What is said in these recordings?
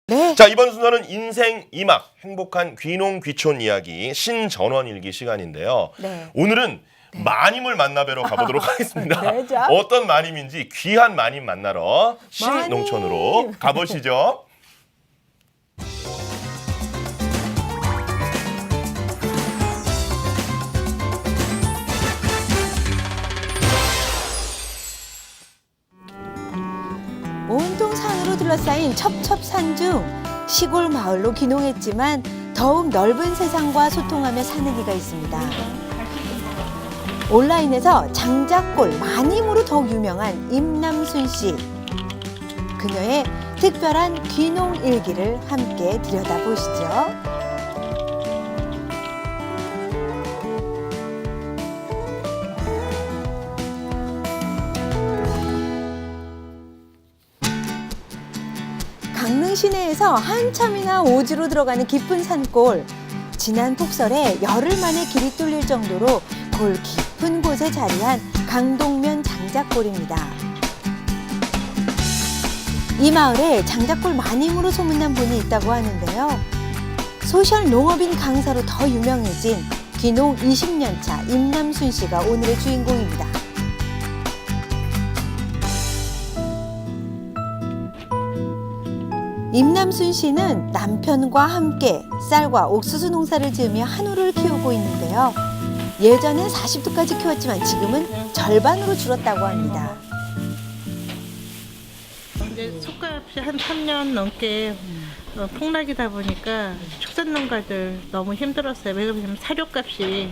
네. 자, 이번 순서는 인생 2막 행복한 귀농 귀촌 이야기 신전원 일기 시간인데요. 네. 오늘은 마님을 만나뵈러 가보도록 하겠습니다. 네, 자. 어떤 마님인지 귀한 마님 만나러 신농촌으로 가보시죠. 온통 산으로 둘러싸인 첩첩산 중 시골 마을로 귀농했지만 더욱 넓은 세상과 소통하며 사는 이가 있습니다. 온라인에서 장작골 마님으로 더욱 유명한 임남순 씨. 그녀의 특별한 귀농 일기를 함께 들여다보시죠. 강릉 시내에서 한참이나 오지로 들어가는 깊은 산골. 지난 폭설에 열흘 만에 길이 뚫릴 정도로 골 깊은 곳에 자리한 강동면 장작골입니다. 이 마을에 장작골 마님으로 소문난 분이 있다고 하는데요. 소셜 농업인 강사로 더 유명해진 귀농 20년 차 임남순 씨가 오늘의 주인공입니다. 임남순 씨는 남편과 함께 쌀과 옥수수 농사를 지으며 한우를 키우고 있는데요. 예전엔 40도까지 키웠지만 지금은 절반으로 줄었다고 합니다. 이제 솥값이 한 3년 넘게 폭락이다 보니까 축산농가들 너무 힘들었어요. 왜 그러냐면 사료값이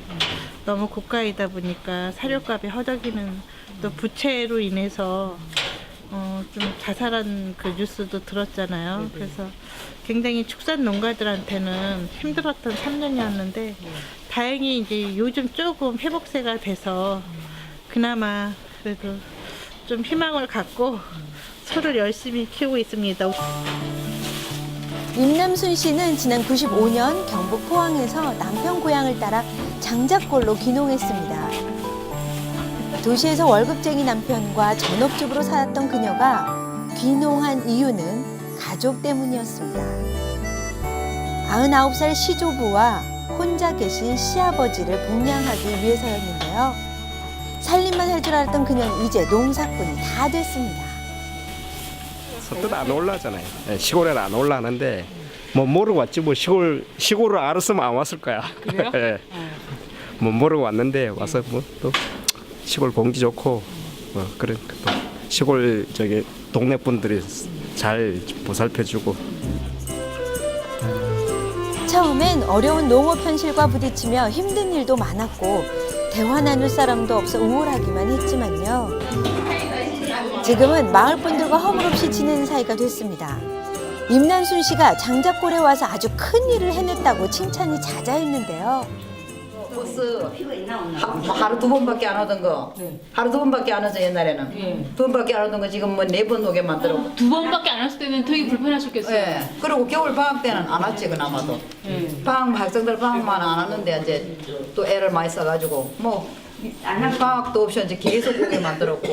너무 고가이다 보니까 사료값이 허덕이는 또 부채로 인해서 좀 자살한 그 뉴스도 들었잖아요. 그래서 굉장히 축산 농가들한테는 힘들었던 3년이었는데 다행히 이제 요즘 조금 회복세가 돼서 그나마 그래도 좀 희망을 갖고 소를 열심히 키우고 있습니다. 임남순 씨는 지난 95년 경북 포항에서 남편 고향을 따라 장작골로 귀농했습니다. 도시에서 월급쟁이 남편과 전업주부로 살았던 그녀가 귀농한 이유는 가족 때문이었습니다. 99살 시조부와 혼자 계신 시아버지를 복양하기 위해서였는데요. 살림만 할 줄 알았던 그녀는 이제 농사꾼이 다 됐습니다. 서뜻 안 올라잖아요. 시골에는 안 올라하는데 뭐 모르고 왔지 뭐 시골을 알았으면 안 왔을 거야. 그래요? 예. 뭐 모르고 왔는데 와서 뭐 또 시골 공기 좋고 뭐 그런 또 시골 저기 동네 분들이 잘 보살펴주고. 처음엔 어려운 농업 현실과 부딪히며 힘든 일도 많았고 대화 나눌 사람도 없어 우울하기만 했지만요. 지금은 마을 분들과 허물없이 지내는 사이가 됐습니다. 임남순 씨가 장작골에 와서 아주 큰 일을 해냈다고 칭찬이 자자했는데요. 버스 하루 두 번밖에 안 오던 거 하루 두 번밖에 안 오죠 옛날에는 두 번밖에 안 오던 거 지금 뭐 네 번 오게 만들어. 두 번밖에 안 왔을 때는 되게 불편하셨겠어요. 예. 그리고 겨울 방학 때는 안 왔지 그나마도. 학생들 방학만 안 왔는데 이제 또 애를 많이 써가지고 뭐 방학도 없이 이제 계속 오게 만들었고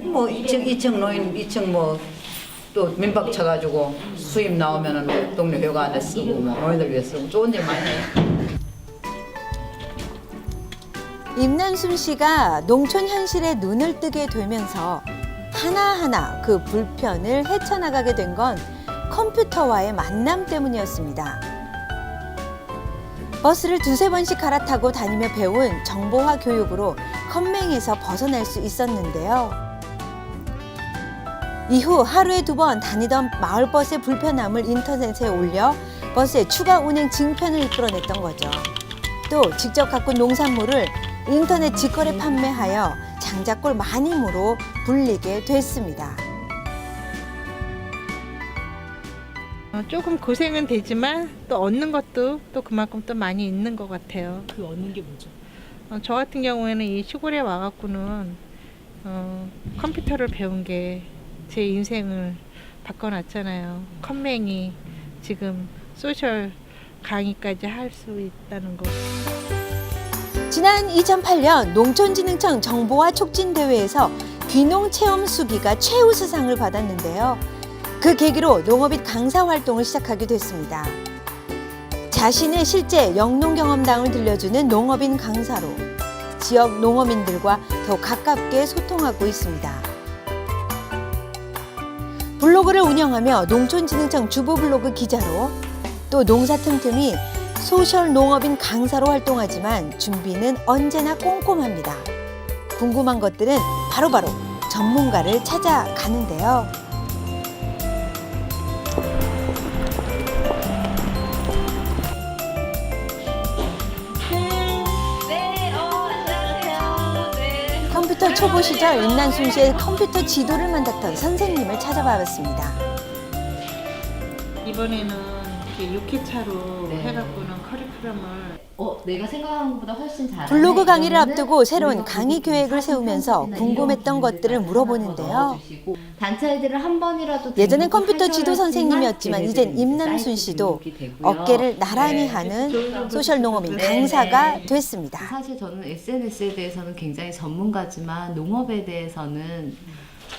뭐 2층 노인 2층 뭐 또 민박 쳐가지고 수입 나오면은 뭐 동네 회관에 쓰고 뭐 노인들 위해 쓰고 좋은 일 많이 해요. 임남순 씨가 농촌 현실에 눈을 뜨게 되면서 하나하나 그 불편을 헤쳐나가게 된 건 컴퓨터와의 만남 때문이었습니다. 버스를 두세 번씩 갈아타고 다니며 배운 정보화 교육으로 컴맹에서 벗어날 수 있었는데요. 이후 하루에 2번 다니던 마을버스의 불편함을 인터넷에 올려 버스의 추가 운행 증편을 이끌어냈던 거죠. 또 직접 가꾼 농산물을 인터넷 직거래 판매하여 장작골 마님으로 불리게 됐습니다. 조금 고생은 되지만 또 얻는 것도 또 그만큼 또 많이 있는 것 같아요. 그 얻는 게 뭐죠? 저 같은 경우에는 이 시골에 와갖고는 컴퓨터를 배운 게 제 인생을 바꿔놨잖아요. 컴맹이 지금 소셜 강의까지 할 수 있다는 거. 지난 2008년 농촌진흥청 정보화 촉진대회에서 귀농 체험 수기가 최우수상을 받았는데요. 그 계기로 농업인 강사 활동을 시작하게 됐습니다. 자신의 실제 영농 경험담을 들려주는 농업인 강사로 지역 농어민들과 더 가깝게 소통하고 있습니다. 블로그를 운영하며 농촌진흥청 주부 블로그 기자로 또 농사 틈틈이 소셜 농업인 강사로 활동하지만 준비는 언제나 꼼꼼합니다. 궁금한 것들은 바로바로 전문가를 찾아가는데요. 컴퓨터 초보 시절 임난순 씨의 컴퓨터 지도를 만났던 선생님을 찾아봐봤습니다. 이번에는 이렇게 6회차로 해갖고는 커리큘럼을 내가 생각한 것보다 훨씬 잘하네. 블로그 강의를 이러면은 앞두고 새로운 우리가 강의 그것도 계획을 사진 세우면서 편집이나 궁금했던 이런 것들을 부분들 물어보는데요. 넣어주시고 단체들을 한 번이라도 예전엔 등록을 컴퓨터 지도 하셔야지만 선생님이었지만 이젠 걔네들이 임남순 사이트 씨도 등록이 되고요. 어깨를 나란히 네. 하는 소셜 농업인 네, 강사가 네. 됐습니다. 사실 저는 SNS에 대해서는 굉장히 전문가지만 농업에 대해서는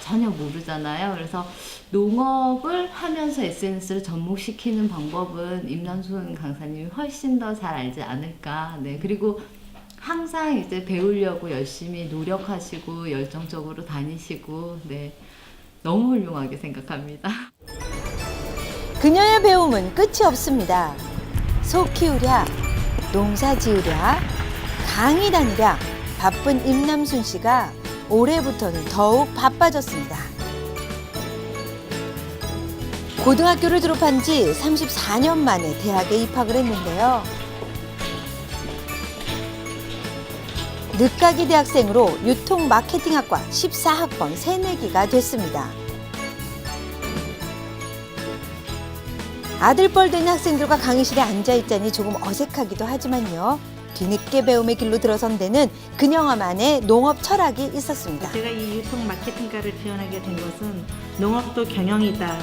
전혀 모르잖아요. 그래서 농업을 하면서 SNS를 접목시키는 방법은 임남순 강사님이 훨씬 더 잘 알지 않을까. 네. 그리고 항상 이제 배우려고 열심히 노력하시고 열정적으로 다니시고, 네. 너무 훌륭하게 생각합니다. 그녀의 배움은 끝이 없습니다. 소 키우랴, 농사 지으랴, 강의 다니랴 바쁜 임남순 씨가 올해부터는 더욱 바빠졌습니다. 고등학교를 졸업한 지 34년 만에 대학에 입학을 했는데요. 늦가기 대학생으로 유통 마케팅학과 14학번 새내기가 됐습니다. 아들뻘 된 학생들과 강의실에 앉아있자니 조금 어색하기도 하지만요. 뒤늦게 배움의 길로 들어선 데는 그녀만의 농업 철학이 있었습니다. 제가 이 유통 마케팅과를 지원하게 된 것은 농업도 경영이다.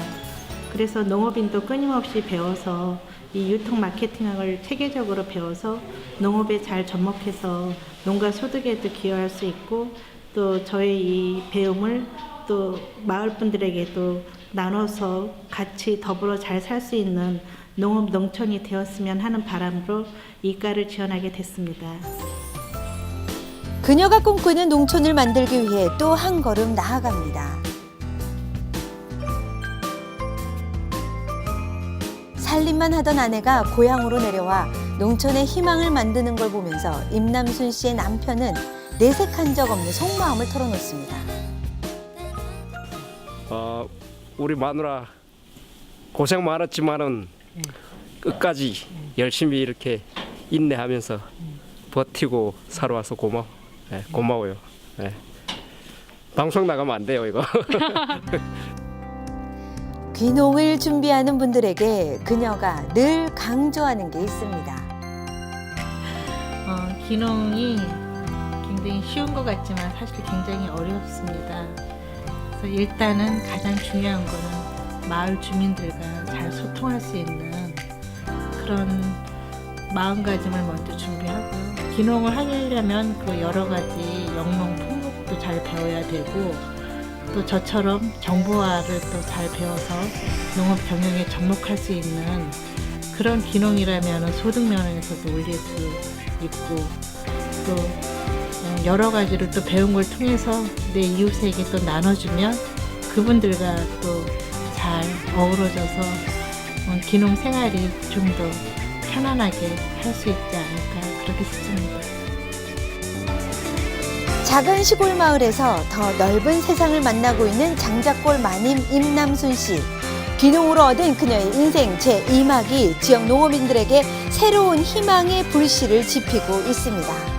그래서 농업인도 끊임없이 배워서 이 유통 마케팅학을 체계적으로 배워서 농업에 잘 접목해서 농가 소득에도 기여할 수 있고 또 저의 이 배움을 또 마을 분들에게도 나눠서 같이 더불어 잘 살 수 있는 농업 농촌이 되었으면 하는 바람으로 이 과를 지원하게 됐습니다. 그녀가 꿈꾸는 농촌을 만들기 위해 또 한 걸음 나아갑니다. 살림만 하던 아내가 고향으로 내려와 농촌의 희망을 만드는 걸 보면서 임남순 씨의 남편은 내색한 적 없는 속마음을 털어놓습니다. 우리 마누라 고생 많았지만은 끝까지 열심히 이렇게 인내하면서 버티고 살아와서 고마워요. 네. 방송 나가면 안 돼요 이거. 귀농을 준비하는 분들에게 그녀가 늘 강조하는 게 있습니다. 귀농이 굉장히 쉬운 것 같지만 사실 굉장히 어렵습니다. 그래서 일단은 가장 중요한 거는 마을 주민들과 잘 소통할 수 있는 그런 마음가짐을 먼저 준비하고요. 귀농을 하려면 그 여러 가지 영농 품목도 잘 배워야 되고 또 저처럼 정보화를 또 잘 배워서 농업 경영에 접목할 수 있는 그런 귀농이라면 소득 면에서도 올릴 수 있고 또 여러 가지로 또 배운 걸 통해서 내 이웃에게 또 나눠주면 그분들과 또 잘 어우러져서 귀농 생활이 좀 더 편안하게 할 수 있지 않을까 그렇게 싶습니다. 작은 시골 마을에서 더 넓은 세상을 만나고 있는 장작골 마님 임남순 씨. 귀농으로 얻은 그녀의 인생 제2막이 지역 농업인들에게 새로운 희망의 불씨를 지피고 있습니다.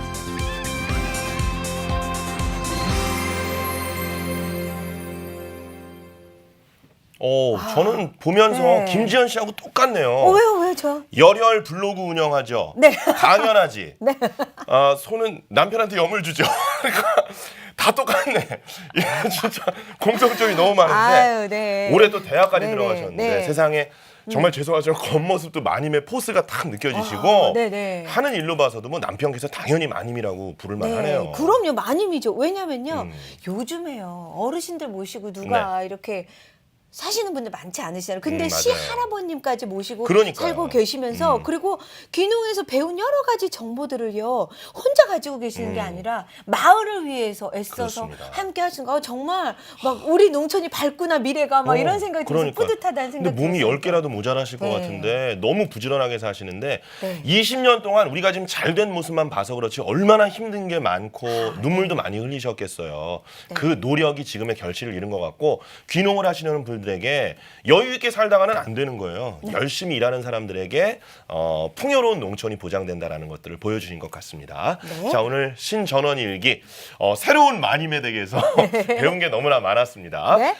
저는 보면서 네. 김지현 씨하고 똑같네요. 왜요 저? 열혈 블로그 운영하죠. 네. 강연하지. 네. 손은 남편한테 염을 주죠. 그러니까 다 똑같네. 예, 진짜 공통점이 너무 많은데 아유, 네. 올해 또 대학까지 네네, 들어가셨는데 네. 세상에 정말 죄송하지만 겉모습도 마님의 포스가 딱 느껴지시고 네네. 하는 일로 봐서도 뭐 남편께서 당연히 마님이라고 부를 만하네요. 그럼요, 마님이죠. 왜냐면요, 음. 요즘에요 어르신들 모시고 누가 이렇게 사시는 분들 많지 않으시잖아요. 근데 맞아요. 시할아버님까지 모시고 그러니까요. 살고 계시면서 그리고 귀농에서 배운 여러 가지 정보들을요 혼자 가지고 계시는 게 아니라 마을을 위해서 애써서 그렇습니다. 함께 하시는 거 정말 막 우리 농촌이 밝구나 미래가 막 이런 생각이 들어서 그러니까. 뿌듯하다는 근데 생각이 몸이 들었어요. 10개라도 모자라실 것 네. 같은데 너무 부지런하게 사시는데 네. 20년 동안 우리가 지금 잘된 모습만 봐서 그렇지 얼마나 힘든 게 많고 눈물도 많이 흘리셨겠어요. 네. 그 노력이 지금의 결실을 이룬 것 같고 귀농을 하시는 분들에게 여유 있게 살다가는 안 되는 거예요. 네. 열심히 일하는 사람들에게 풍요로운 농촌이 보장된다라는 것들을 보여주신 것 같습니다. 네. 자, 오늘 신전원 일기 새로운 마님에 대해서 배운 게 너무나 많았습니다. 네.